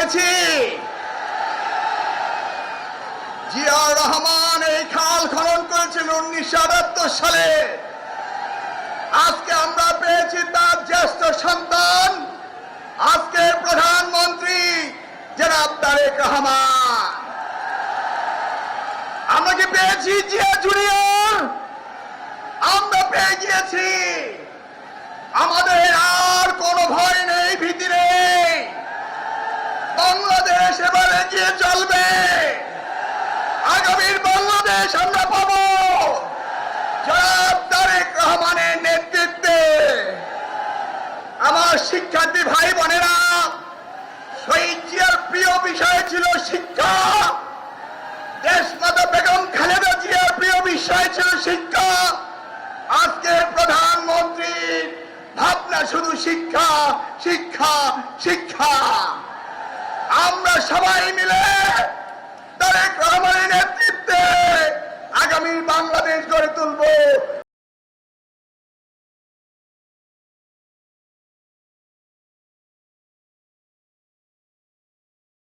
পেয়েছি। জিয়াউর রহমান এই খাল খনন করেছেন 1978 সালে। আজকে আমরা পেয়েছি তার জ্যেষ্ঠ সন্তান, আজকের প্রধানমন্ত্রী জনাব তারেক রহমান। আমরা কি পেয়েছি জিয়া জুনিয়র? আমরা পেয়ে গিয়েছি। আমাদের আর কোনো ভয় নেই, ভীতি নেই। বাংলাদেশ এবার এগিয়ে চলবে। আগামীর বাংলাদেশ আমরা পাবো জনাব তারেক রহমানের নেতৃত্বে। আমার শিক্ষার্থী ভাই বোনেরা, শহীদ জিয়ার প্রিয় বিষয় ছিল শিক্ষা। দেশমাতা বেগম খালেদা জিয়ার প্রিয় বিষয় ছিল শিক্ষা। আজকের প্রধানমন্ত্রীর ভাবনা শুধু শিক্ষা, শিক্ষা, শিক্ষা। আমরা সবাই মিলে